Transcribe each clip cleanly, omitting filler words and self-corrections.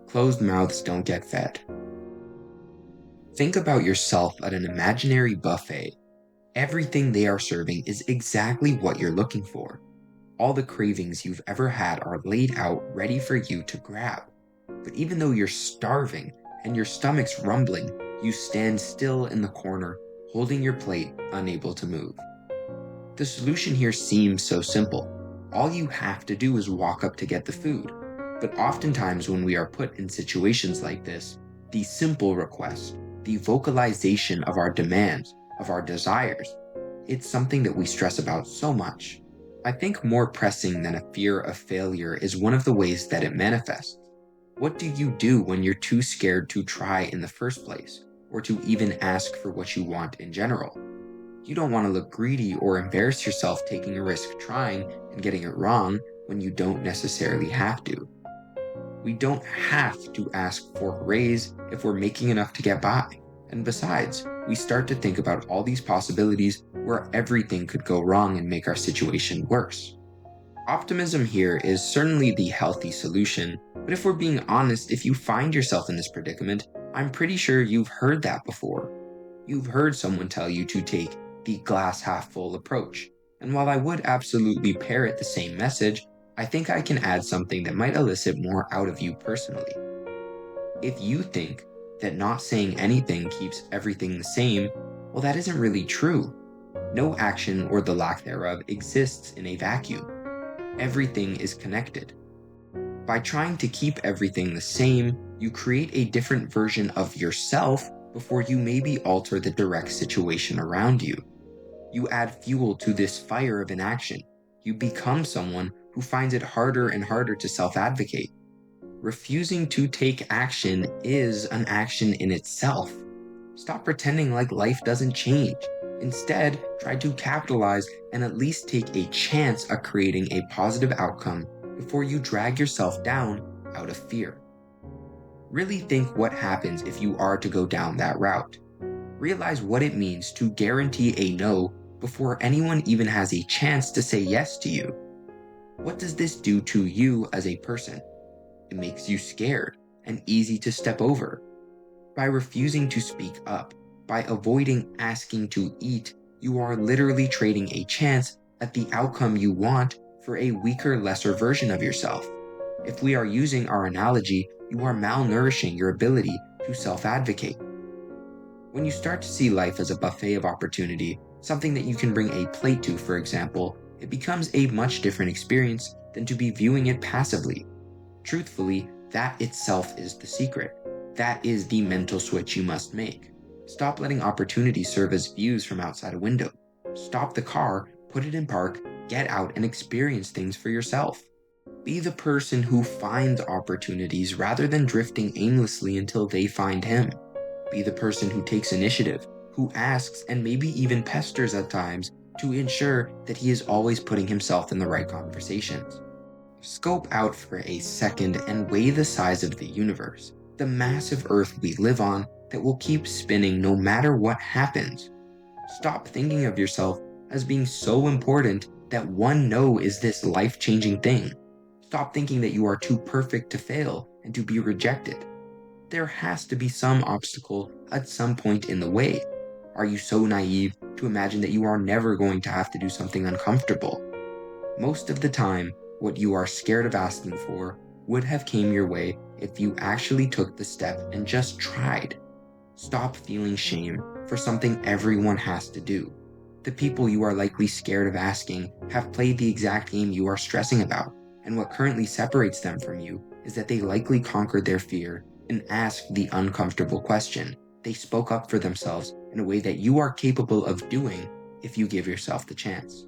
Closed mouths don't get fed. Think about yourself at an imaginary buffet. Everything they are serving is exactly what you're looking for. All the cravings you've ever had are laid out ready for you to grab. But even though you're starving and your stomach's rumbling, you stand still in the corner, holding your plate, unable to move. The solution here seems so simple. All you have to do is walk up to get the food. But oftentimes, when we are put in situations like this, the simple request, the vocalization of our demands, of our desires, it's something that we stress about so much. I think more pressing than a fear of failure is one of the ways that it manifests. What do you do when you're too scared to try in the first place, or to even ask for what you want in general? You don't want to look greedy or embarrass yourself taking a risk trying and getting it wrong when you don't necessarily have to. We don't have to ask for a raise if we're making enough to get by. And besides, we start to think about all these possibilities where everything could go wrong and make our situation worse. Optimism here is certainly the healthy solution, but if we're being honest, if you find yourself in this predicament, I'm pretty sure you've heard that before. You've heard someone tell you to take the glass half full approach. And while I would absolutely parrot the same message, I think I can add something that might elicit more out of you personally. If you think that not saying anything keeps everything the same, well, that isn't really true. No action or the lack thereof exists in a vacuum. Everything is connected. By trying to keep everything the same, you create a different version of yourself before you maybe alter the direct situation around you. You add fuel to this fire of inaction. You become someone who finds it harder and harder to self-advocate. Refusing to take action is an action in itself. Stop pretending like life doesn't change. Instead, try to capitalize and at least take a chance at creating a positive outcome before you drag yourself down out of fear. Really think what happens if you are to go down that route. Realize what it means to guarantee a no before anyone even has a chance to say yes to you. What does this do to you as a person? It makes you scared and easy to step over. By refusing to speak up, by avoiding asking to eat, you are literally trading a chance at the outcome you want for a weaker, lesser version of yourself. If we are using our analogy, you are malnourishing your ability to self-advocate. When you start to see life as a buffet of opportunity, something that you can bring a plate to, for example, it becomes a much different experience than to be viewing it passively. Truthfully, that itself is the secret. That is the mental switch you must make. Stop letting opportunity serve as views from outside a window. Stop the car, put it in park, get out and experience things for yourself. Be the person who finds opportunities rather than drifting aimlessly until they find him. Be the person who takes initiative, who asks and maybe even pesters at times to ensure that he is always putting himself in the right conversations. Scope out for a second and weigh the size of the universe, the massive earth we live on that will keep spinning no matter what happens. Stop thinking of yourself as being so important that one no is this life-changing thing. Stop thinking that you are too perfect to fail and to be rejected. There has to be some obstacle at some point in the way. Are you so naive to imagine that you are never going to have to do something uncomfortable? Most of the time, what you are scared of asking for would have came your way if you actually took the step and just tried. Stop feeling shame for something everyone has to do. The people you are likely scared of asking have played the exact game you are stressing about, and what currently separates them from you is that they likely conquered their fear and asked the uncomfortable question. They spoke up for themselves in a way that you are capable of doing if you give yourself the chance.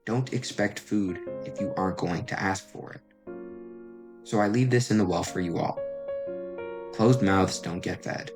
Don't expect food if you aren't going to ask for it. So I leave this in the well for you all. Closed mouths don't get fed.